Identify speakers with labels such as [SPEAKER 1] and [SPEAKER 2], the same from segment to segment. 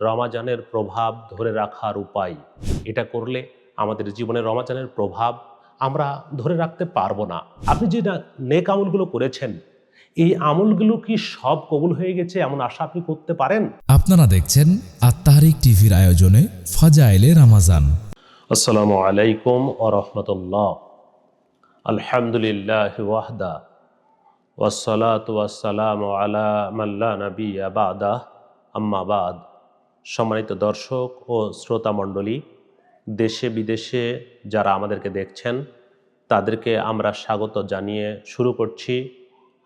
[SPEAKER 1] রমাজানের প্রভাব ধরে রাখার উপায়। এটা করলে আমাদের জীবনে রমাজানের প্রভাব আমরা ধরে রাখতে পারবো না। আপনি যে নেক আমলগুলো করেছেন, এই আমলগুলো কি সব কবুল হয়ে গেছে এমন আশা আপনি করতে পারেন?
[SPEAKER 2] আপনারা দেখছেন আত-তাহরিক টিভির আয়োজনে ফাজাইলে রমাজান।
[SPEAKER 1] আসসালামু আলাইকুম ওয়া রাহমাতুল্লাহ। আলহামদুলিল্লাহি ওয়াহদা ওয়াসসালাতু ওয়াসসালামু আলা মান লা নাবিয়্যা বা'দা, আম্মা বা'দ। সম্মানিত দর্শক ও শ্রোতা মণ্ডলী, দেশে বিদেশে যারা আমাদেরকে দেখছেন তাদেরকে আমরা স্বাগত জানিয়ে শুরু করছি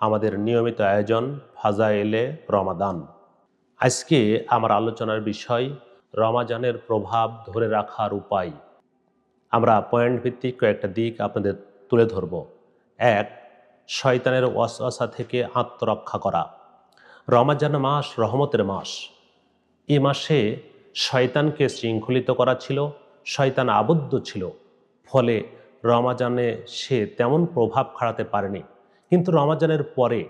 [SPEAKER 1] আমাদের নিয়মিত আয়োজন ফাজাইলে রমাদান। আজকে আমার আলোচনার বিষয় রমাজানের প্রভাব ধরে রাখার উপায়। আমরা পয়েন্ট ভিত্তিক কয়েকটা দিক আপনাদের তুলে ধরব। এক, শয়তানের ওয়াসওয়াসা থেকে আত্মরক্ষা করা। রমাজান মাস রহমতের মাস। এ মাসে শয়তানকে শৃঙ্খলিত করা ছিল, শয়তান আবদ্ধ ছিল, ফলে রমাজানে সে তেমন প্রভাব খাড়াতে পারেনি। কিন্তু রমাজানের পরে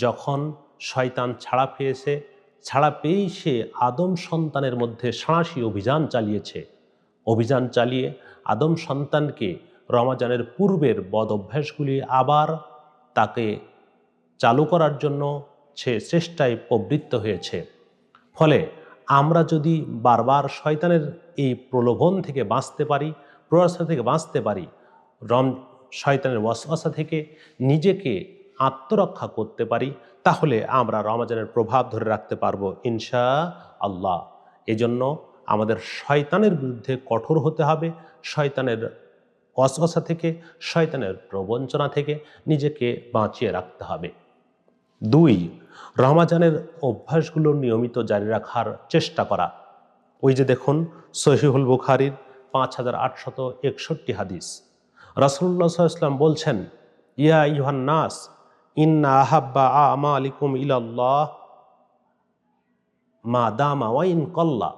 [SPEAKER 1] যখন শয়তান ছাড়া পেয়েছে, ছাড়া পেয়েই সে আদম সন্তানের মধ্যে সাঁড়াশি অভিযান চালিয়েছে। অভিযান চালিয়ে আদম সন্তানকে রমাজানের পূর্বের বদ অভ্যাসগুলি আবার তাকে চালু করার জন্য সে চেষ্টায় প্রবৃত্ত হয়েছে। ফলে আমরা যদি বারবার শয়তানের এই প্রলোভন থেকে বাঁচতে পারি, প্রয়াসা থেকে বাঁচতে পারি, শয়তানের ওয়াসওয়াসা থেকে নিজেকে আত্মরক্ষা করতে পারি, তাহলে আমরা রমাজানের প্রভাব ধরে রাখতে পারবো ইনশাআল্লাহ। এজন্য আমাদের শয়তানের বিরুদ্ধে কঠোর হতে হবে, শয়তানের ওয়াসওয়াসা থেকে, শয়তানের প্রবঞ্চনা থেকে নিজেকে বাঁচিয়ে রাখতে হবে। দুই, রমাজানের অভ্যাসগুলো নিয়মিত জারি রাখার চেষ্টা করা। ওই যে দেখুন, সহিহুল বুখারীর 5861 হাদিস, রাসূলুল্লাহ সাল্লাল্লাহু আলাইহি ওয়াসাল্লাম বলছেন, ইয়া আইয়ুহান নাস ইন্না আহাব্বা আমালিকুম ইলাল্লাহ মা দামা ওয়া ইন কল্লা।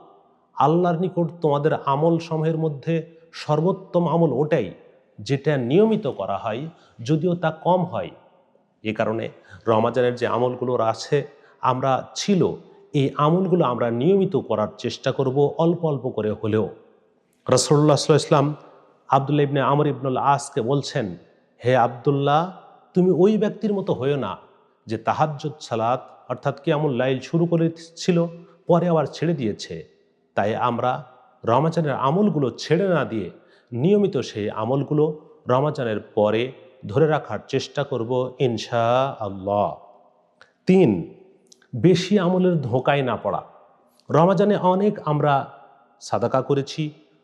[SPEAKER 1] আল্লাহর নিকট তোমাদের আমল সমূহের মধ্যে সর্বোত্তম আমল ওটাই যেটা নিয়মিত করা হয়, যদিও তা কম হয়। এ কারণে রমাজানের যে আমলগুলো আছে আমরা ছিল, এই আমলগুলো আমরা নিয়মিত করার চেষ্টা করব, অল্প অল্প করে হলেও। রাসূলুল্লাহ সাল্লাল্লাহু আলাইহি ওয়াসাল্লাম আব্দুল্লাহ ইবনে আমর ইবনুল আসকে বলছেন, হে আব্দুল্লাহ, তুমি ওই ব্যক্তির মতো হয়েও না যে তাহাজ্জুদ সালাত অর্থাৎ কিয়ামুল লাইল শুরু করেছিল, পরে আবার ছেড়ে দিয়েছে। তাই আমরা রমাজানের আমলগুলো ছেড়ে না দিয়ে নিয়মিত সেই আমলগুলো রমাজানের পরে ধরে রাখার চেষ্টা করব ইনশাআল্লাহ। তিন, বেশি আমলের ধোঁকায় না পড়া। রমাজানে অনেক আমরা সাদাকা করেছি,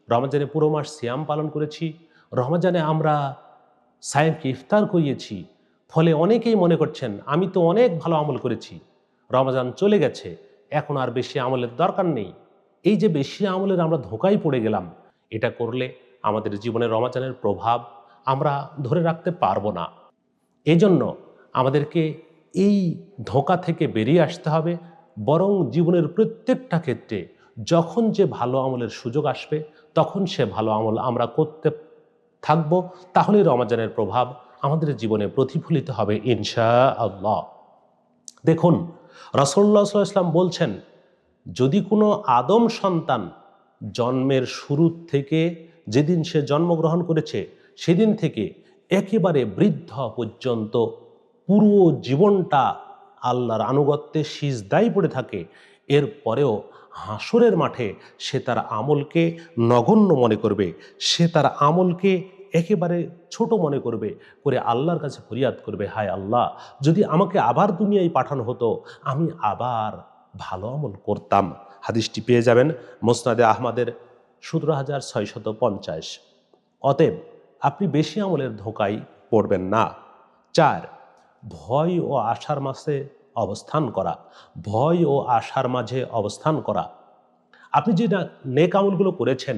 [SPEAKER 1] রমাজানে পুরো মাস সিয়াম পালন করেছি, রমাজানে আমরা সায়েমকে ইফতার করিয়েছি। ফলে অনেকেই মনে করছেন আমি তো অনেক ভালো আমল করেছি, রমাজান চলে গেছে, এখন আর বেশি আমলের দরকার নেই। এই যে বেশি আমলের আমরা ধোঁকায় পড়ে গেলাম, এটা করলে আমাদের জীবনে রমাজানের প্রভাব আমরা ধরে রাখতে পারবো না। এজন্য আমাদেরকে এই ধোঁকা থেকে বেরিয়ে আসতে হবে, বরং জীবনের প্রত্যেকটা ক্ষেত্রে যখন যে ভালো আমলের সুযোগ আসবে তখন সে ভালো আমল আমরা করতে থাকবো, তাহলেই রমাজানের প্রভাব আমাদের জীবনে প্রতিফলিত হবে ইনশাআল্লাহ। দেখুন, রাসূলুল্লাহ সাল্লাল্লাহু আলাইহি ওয়াসাল্লাম বলছেন, যদি কোনো আদম সন্তান জন্মের শুরু থেকে, যেদিন সে জন্মগ্রহণ করেছে সেদিন থেকে একেবারে বৃদ্ধ পর্যন্ত পুরো জীবনটা আল্লাহর আনুগত্যে সিজদায় পড়ে থাকে, এর পরেও হাসরের মাঠে সে তার আমলকে নগণ্য মনে করবে, সে তার আমলকে একেবারে ছোট মনে করবে, করে আল্লাহর কাছে ফরিয়াদ করবে, হায় আল্লাহ, যদি আমাকে আবার দুনিয়ায় পাঠানো হতো আমি আবার ভালো আমল করতাম। হাদিসটি পেয়ে যাবেন মুসনাদে আহমদের 17,650। অতএব আপনি বেশি আমলের ধোঁকায় পড়বেন না। চার, ভয় ও আশার মাঝে অবস্থান করা। ভয় ও আশার মাঝে অবস্থান করা। আপনি যে নেক আমলগুলো করেছেন,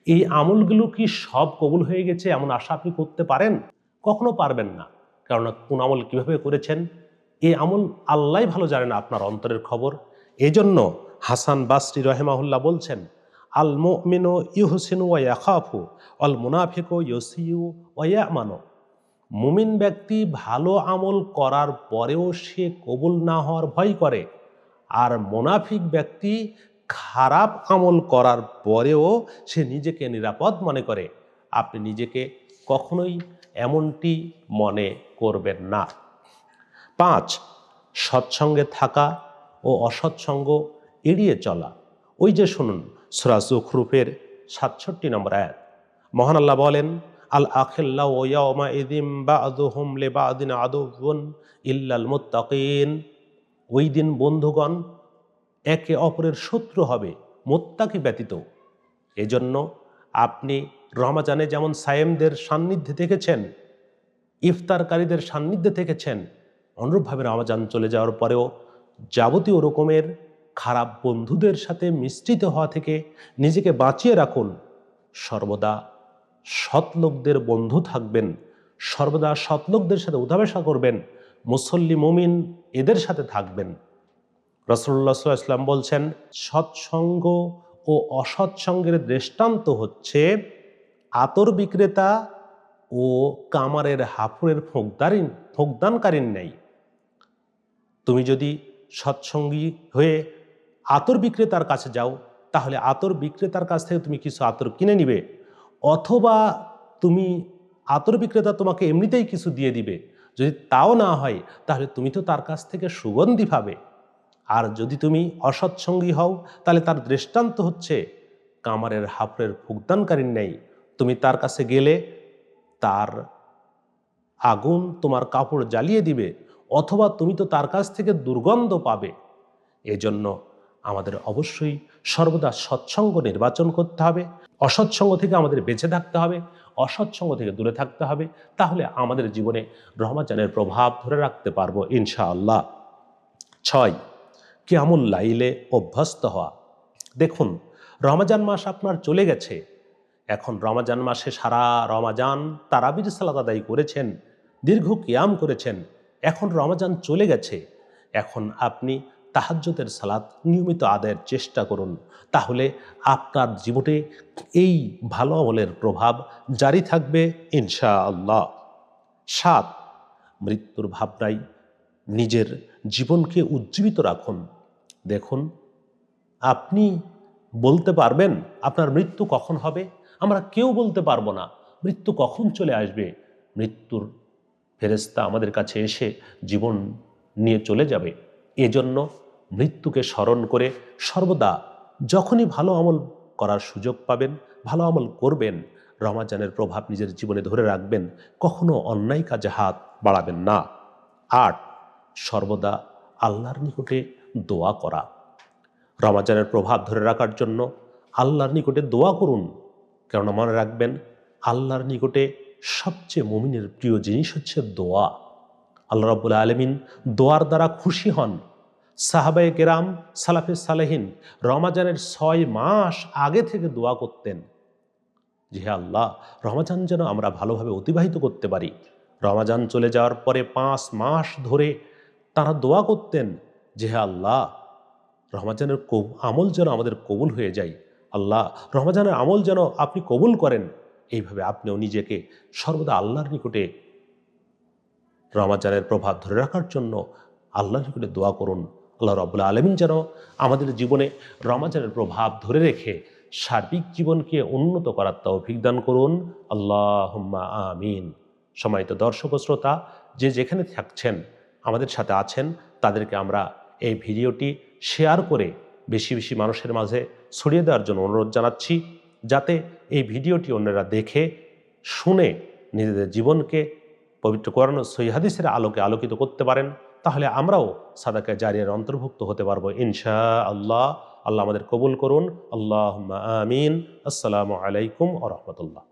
[SPEAKER 1] এই আমলগুলো কি সব কবুল হয়ে গেছে এমন আশা আপনি করতে পারেন? কখনো পারবেন না। কারণ কোন আমল কিভাবে করেছেন এই আমল আল্লাহই ভালো জানেন আপনার অন্তরের খবর। এজন্য হাসান বাসরি রাহিমাহুল্লাহ বলছেন, আল মুমিনু ইউহসিনু ওয়া ইয়াখাফু আল মুনাফিকু ইউসিউ ওয়া ইয়ামানু। মুমিন ব্যক্তি ভালো আমল করার পরেও সে কবুল না হওয়ার ভয় করে, আর মুনাফিক ব্যক্তি খারাপ আমল করার পরেও সে নিজেকে নিরাপদ মনে করে, আপনি নিজেকে কখনোই এমনটি মনে করবেন না। 5, সৎসঙ্গে থাকা ও অসৎসঙ্গ এড়িয়ে চলা। ওই যে শুনুন, সূরা যুখরুফের 67 নম্বর আয়াত, মহান আল্লাহ বলেন, আল আখিল্লাউ ইয়াওমা ইযিম বা'দুহুম লিবা'দিন আদুউন ইল্লাল মুত্তাকিন। ওই দিন বন্ধুগণ একে অপরের শত্রু হবে মুত্তাকি ব্যতীত। এজন্য আপনি রমাজানে যেমন সায়েমদের সান্নিধ্যে দেখেছেন, ইফতারকারীদের সান্নিধ্যে দেখেছেন, অনুরূপভাবে রমাজান চলে যাওয়ার পরেও যাবতীয় রকমের খারাপ বন্ধুদের সাথে মিশ্রিত হওয়া থেকে নিজেকে বাঁচিয়ে রাখুন। সর্বদা সৎ লোকদের বন্ধু থাকবেন, সর্বদা সৎ লোকদের সাথে উঠাবসা করবেন, মুসল্লি মুমিন এদের সাথে থাকবেন। রাসূলুল্লাহ সাল্লাল্লাহু আলাইহি ওয়াসাল্লাম বলছেন, সৎসঙ্গ ও অসৎসঙ্গের দৃষ্টান্ত হচ্ছে আতর বিক্রেতা ও কামারের হাফুরের ফোকদানকারীর নেই। তুমি যদি সৎসঙ্গী হয়ে আতর বিক্রেতার কাছে যাও, তাহলে আতর বিক্রেতার কাছ থেকে তুমি কিছু আতর কিনে নিবে, অথবা তুমি আতর বিক্রেতা তোমাকে এমনিতেই কিছু দিয়ে দিবে। যদি তাও না হয়, তাহলে তুমি তো তার কাছ থেকে সুগন্ধি পাবে। আর যদি তুমি অসৎসঙ্গী হও, তাহলে তার দৃষ্টান্ত হচ্ছে কামারের হাফরের ফুকদানকারীর নেই। তুমি তার কাছে গেলে তার আগুন তোমার কাপড় জ্বালিয়ে দিবে, অথবা তুমি তো তার কাছ থেকে দুর্গন্ধ পাবে। এজন্য আমাদের অবশ্যই সর্বদা সৎসঙ্গ নির্বাচন করতে হবে, অসৎসঙ্গ থেকে আমাদের বেঁচে থাকতে হবে, অসৎসঙ্গ থেকে দূরে থাকতে হবে। তাহলে আমাদের জীবনে রহমাজানের প্রভাব ধরে রাখতে পারবো ইনশাআল্লাহ। 6, কিয়ামুল লাইলে অভ্যস্ত হওয়া। দেখুন, রমাজান মাস আপনার চলে গেছে। এখন রমাজান মাসে সারা রমাজান তারাবির সালাত আদায় করেছেন, দীর্ঘ কিয়াম করেছেন। এখন রমাজান চলে গেছে, এখন আপনি তাহাজ্জুদের সালাত নিয়মিত আদায়ের চেষ্টা করুন। তাহলে আপনার জীবনে এই ভালো আমলের প্রভাব জারি থাকবে ইনশাআল্লাহ। 7, মৃত্যুর ভাবনায় নিজের জীবনকে উজ্জীবিত রাখুন। দেখুন, আপনি বলতে পারবেন আপনার মৃত্যু কখন হবে? আমরা কেউ বলতে পারবো না মৃত্যু কখন চলে আসবে। মৃত্যুর ফেরেশতা আমাদের কাছে এসে জীবন নিয়ে চলে যাবে। এজন্য মৃত্যুকে স্মরণ করে সর্বদা যখনই ভালো আমল করার সুযোগ পাবেন, ভালো আমল করবেন, রমাজানের প্রভাব নিজের জীবনে ধরে রাখবেন, কখনো অন্যায় কাজে হাত বাড়াবেন না। 8, সর্বদা আল্লাহর নিকটে দোয়া করা। রমাজানের প্রভাব ধরে রাখার জন্য আল্লাহর নিকটে দোয়া করুন, কেননা মনে রাখবেন আল্লাহর নিকটে সবচেয়ে মুমিনের প্রিয় জিনিস হচ্ছে দোয়া। আল্লাহ রাব্বুল আলামিন দোয়ার দ্বারা খুশি হন। সাহাবায়ে কেরাম, সালাফে সালেহিন রমাজানের 6 মাস আগে থেকে দোয়া করতেন যে হে আল্লাহ, রমাজান যেন আমরা ভালোভাবে অতিবাহিত করতে পারি। রমাজান চলে যাওয়ার পরে 5 মাস ধরে তারা দোয়া করতেন যে হে আল্লাহ, রমাজানের আমল যেন আমাদের কবুল হয়ে যায়। আল্লাহ, রমাজানের আমল যেন আপনি কবুল করেন। এইভাবে আপনিও নিজেকে সর্বদা আল্লাহর নিকটে রমাজানের প্রভাব ধরে রাখার জন্য আল্লাহর নিকটে দোয়া করুন। আল্লাহ রাব্বুল আলামিন যেন আমাদের জীবনে রমাজানের প্রভাব ধরে রেখে সার্বিক জীবনকে উন্নত করার তৌফিক দান করুন। আল্লাহুম্মা আমিন। সম্মানিত দর্শক ও শ্রোতা, যে যেখানে থাকছেন, আমাদের সাথে আছেন, তাদেরকে আমরা এই ভিডিওটি শেয়ার করে বেশি বেশি মানুষের মাঝে ছড়িয়ে দেওয়ার জন্য অনুরোধ জানাচ্ছি, যাতে এই ভিডিওটি অন্যরা দেখে শুনে নিজেদের জীবনকে পবিত্র কোরআন ও সহিহ হাদিসের আলোকে আলোকিত করতে পারেন। তাহলে আমরাও সাদাকা জারিয়ার অন্তর্ভুক্ত হতে পারবো ইনশাআল্লাহ। আল্লাহ আমাদের কবুল করুন। আল্লাহুম্মা আমিন। আসসালামু আলাইকুম ওয়া রাহমাতুল্লাহ।